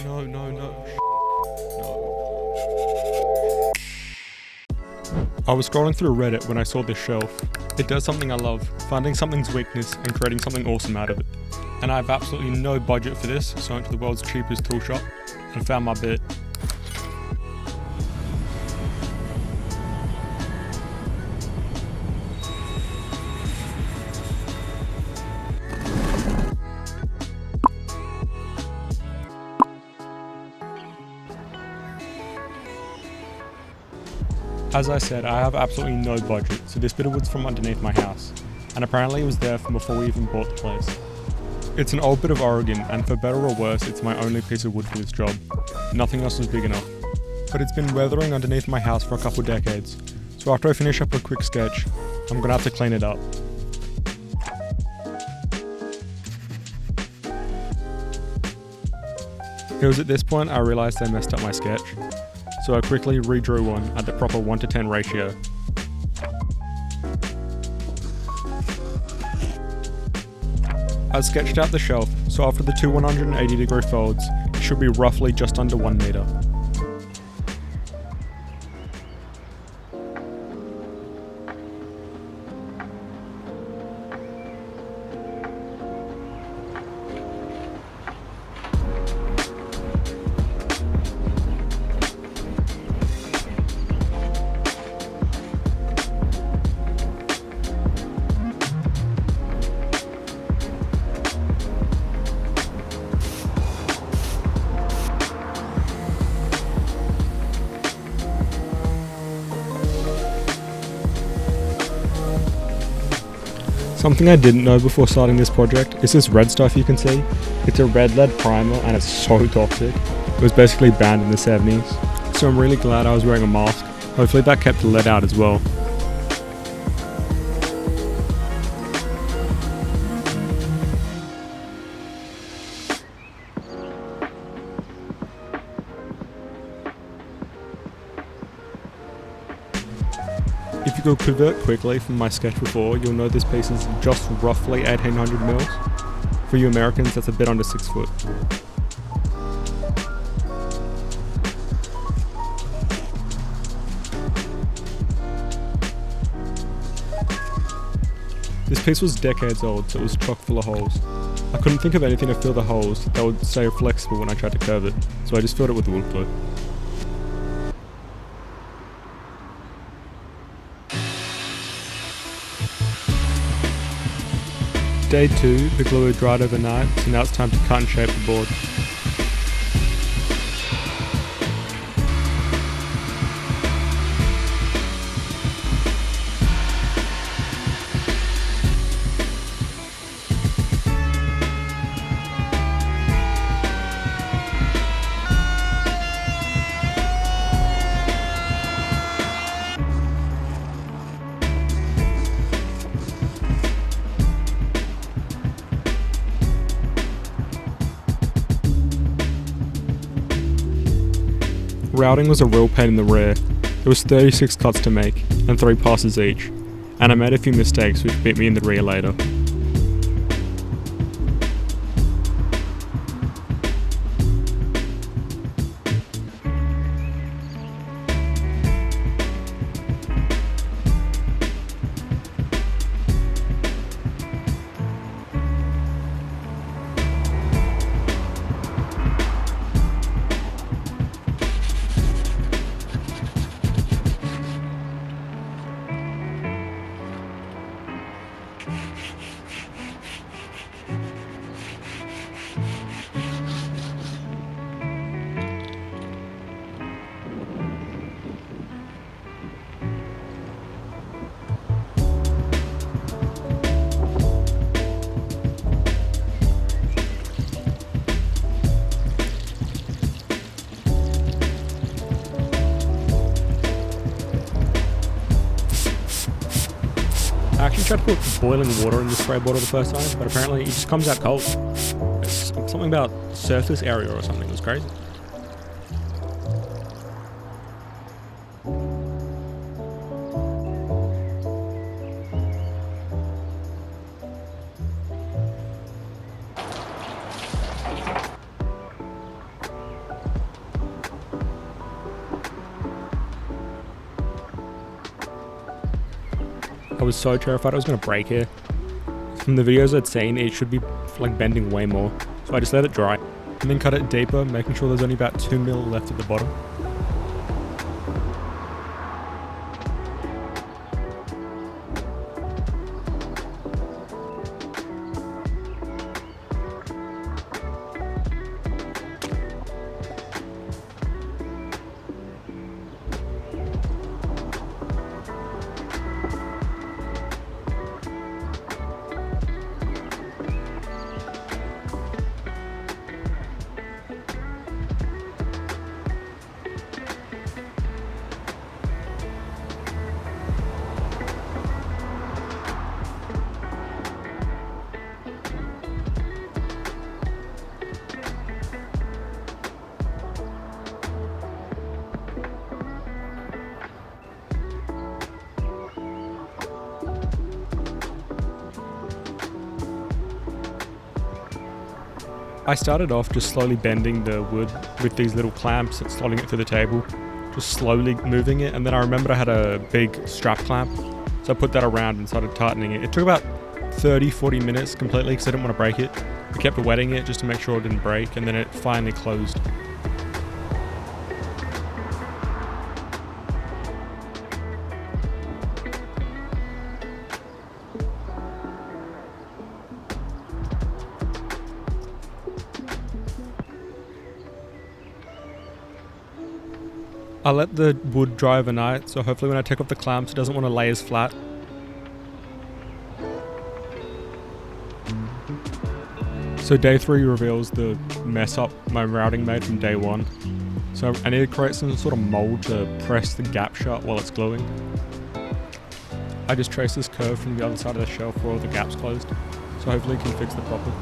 No. No. I was scrolling through Reddit when I saw this shelf. It does something I love, finding something's weakness and creating something awesome out of it. And I have absolutely no budget for this, so I went to the world's cheapest tool shop and found my bit. As I said, I have absolutely no budget, so this bit of wood's from underneath my house, and apparently it was there from before we even bought the place. It's an old bit of Oregon, and for better or worse, it's my only piece of wood for this job. Nothing else was big enough. But it's been weathering underneath my house for a couple decades, so after I finish up a quick sketch, I'm gonna have to clean it up. It was at this point I realised I messed up my sketch, so I quickly redrew one at the proper 1:10 ratio. I sketched out the shelf, so after the two 180-degree folds, it should be roughly just under 1 meter. Something I didn't know before starting this project is this red stuff you can see. It's a red lead primer and it's so toxic. It was basically banned in the 70s. So I'm really glad I was wearing a mask. Hopefully that kept the lead out as well. If you could convert quickly from my sketch before, you'll know this piece is just roughly 1800 mils. For you Americans, that's a bit under 6 foot. This piece was decades old, so it was chock full of holes. I couldn't think of anything to fill the holes that would stay flexible when I tried to curve it, so I just filled it with wood glue. Day 2, the glue had dried overnight, so now it's time to cut and shape the board. Routing was a real pain in the rear. There was 36 cuts to make, and 3 passes each, and I made a few mistakes which bit me in the rear later. I actually tried to put boiling water in the spray bottle the first time, but apparently it just comes out cold. It's something about surface area or something. It was crazy. I was so terrified I was going to break here. From the videos I'd seen, it should be like bending way more. So I just let it dry and then cut it deeper, making sure there's only about 2 mil left at the bottom. I started off just slowly bending the wood with these little clamps and slotting it through the table, just slowly moving it, and then I remembered I had a big strap clamp, so I put that around and started tightening it. It took about 30-40 minutes completely because I didn't want to break it. I kept wetting it just to make sure it didn't break, and then it finally closed. I let the wood dry overnight, so hopefully when I take off the clamps it doesn't want to lay as flat. So day 3 reveals the mess up my routing made from day 1. So I need to create some sort of mold to press the gap shut while it's gluing. I just trace this curve from the other side of the shelf where all the gaps closed, so hopefully it can fix the problem.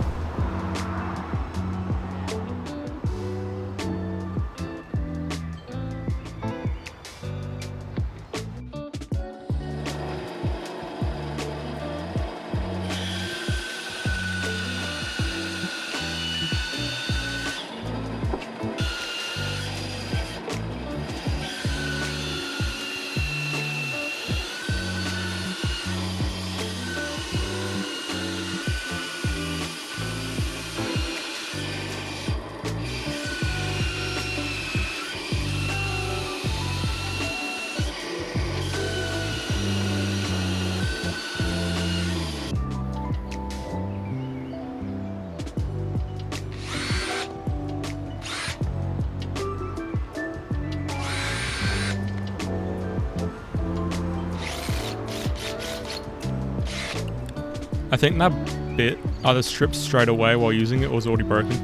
I think that bit either stripped straight away while using it or was already broken.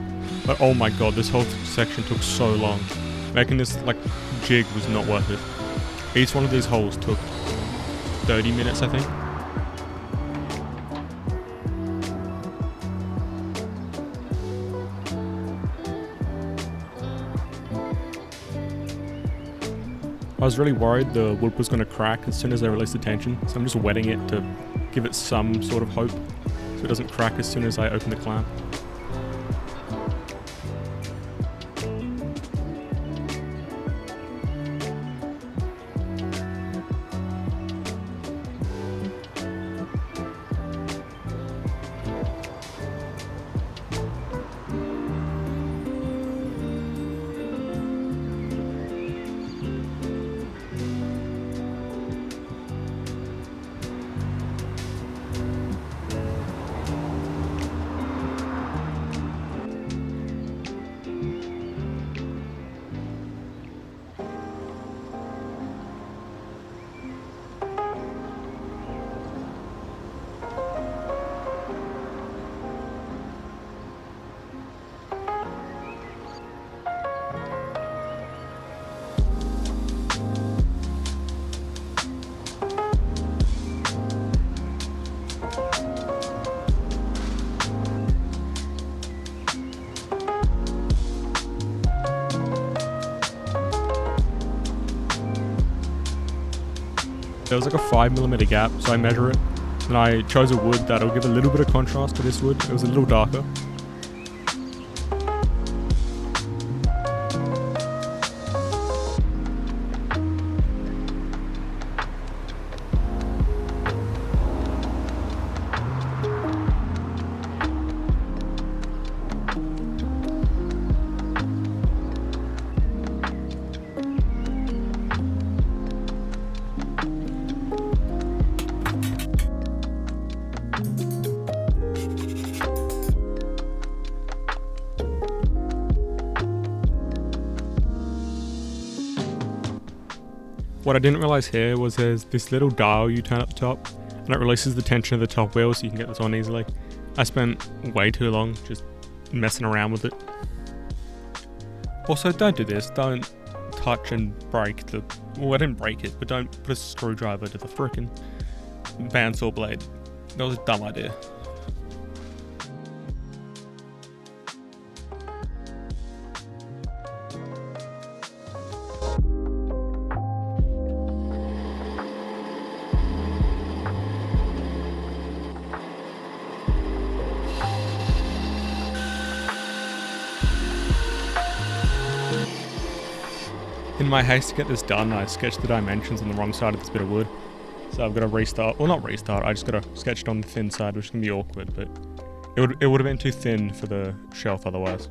But oh my god, this whole section took so long. Making this like jig was not worth it. Each one of these holes took 30 minutes, I think. I was really worried the wood was going to crack as soon as I released the tension, so I'm just wetting it to give it some sort of hope so it doesn't crack as soon as I open the clamp. There was like a 5mm gap, so I measure it, and I chose a wood that'll give a little bit of contrast to this wood. It was a little darker. What I didn't realize here was there's this little dial you turn at the top, and it releases the tension of the top wheel so you can get this on easily. I spent way too long just messing around with it. Also, don't do this. Don't touch and break the... Well, I didn't break it, but don't put a screwdriver to the frickin' bandsaw blade. That was a dumb idea. In my haste to get this done, I sketched the dimensions on the wrong side of this bit of wood. So I've got to restart, well not restart, I just got to sketch it on the thin side, which can be awkward, but it would have been too thin for the shelf otherwise.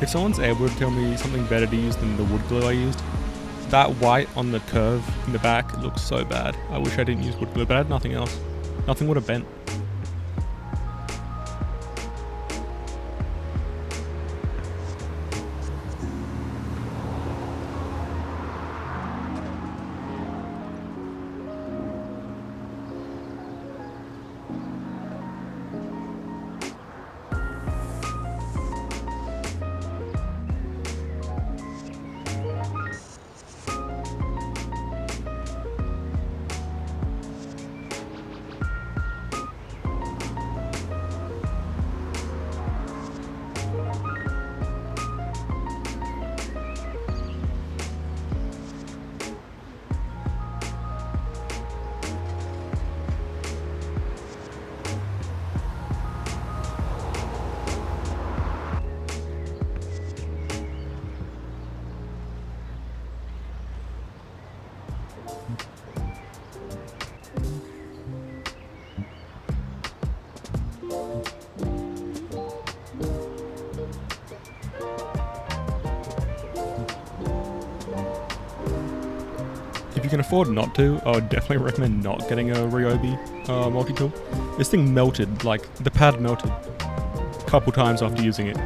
If someone's able to tell me something better to use than the wood glue I used, that white on the curve in the back looks so bad. I wish I didn't use wood glue, but I had nothing else. Nothing would have bent. If you can afford not to, I would definitely recommend not getting a Ryobi multi-tool. This thing melted, like the pad melted a couple times after using it.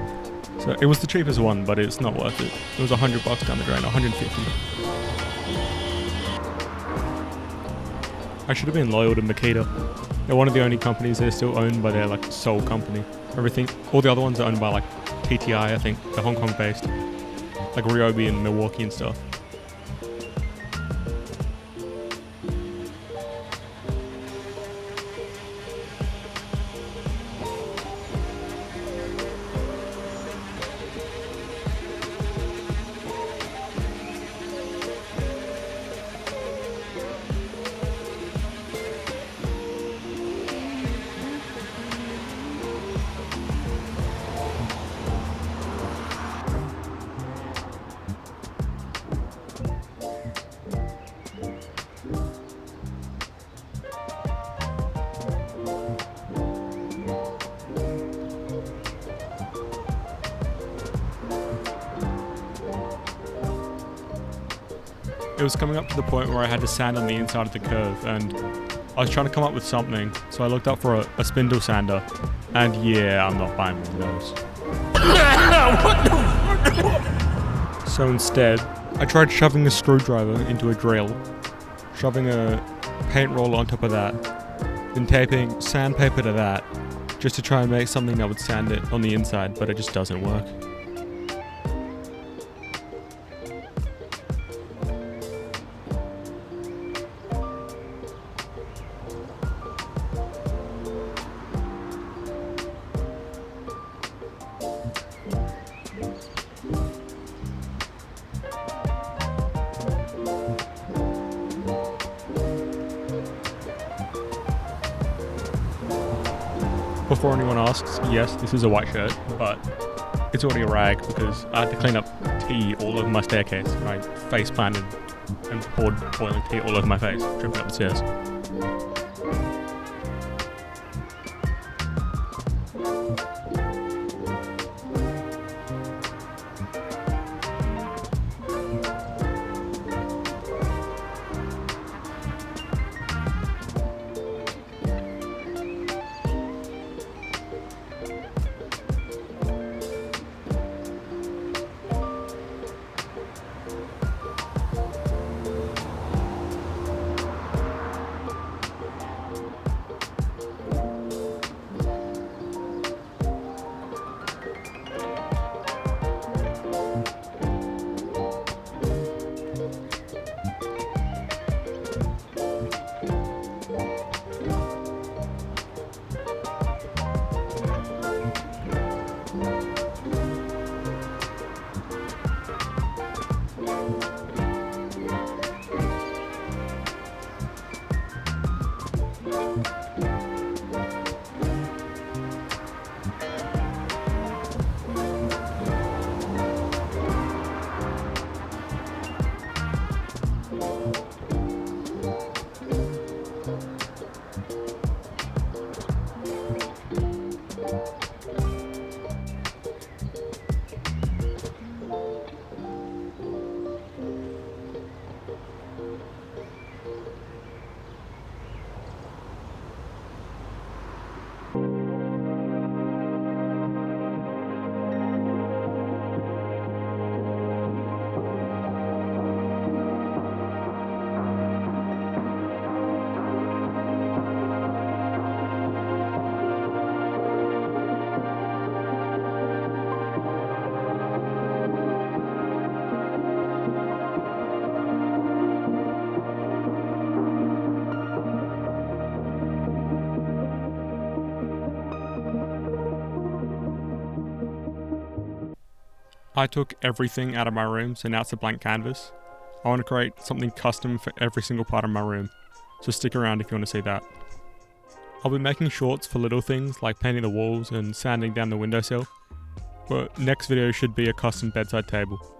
So it was the cheapest one, but it's not worth it. It was $100 down the drain, 150. I should have been loyal to Makita. They're one of the only companies that are still owned by their like sole company. Everything, all the other ones are owned by like TTI, I think. They're Hong Kong based. Like Ryobi and Milwaukee and stuff. It was coming up to the point where I had to sand on the inside of the curve, and I was trying to come up with something, so I looked up for a spindle sander, and yeah, I'm not buying one of those. So instead, I tried shoving a screwdriver into a drill, shoving a paint roller on top of that, then taping sandpaper to that, just to try and make something that would sand it on the inside, but it just doesn't work. Before anyone asks, yes, this is a white shirt, but it's already a rag because I had to clean up tea all over my staircase when I face planted and poured boiling tea all over my face, dripping up the stairs. I took everything out of my room, so now it's a blank canvas. I want to create something custom for every single part of my room, so stick around if you want to see that. I'll be making shorts for little things like painting the walls and sanding down the windowsill, but next video should be a custom bedside table.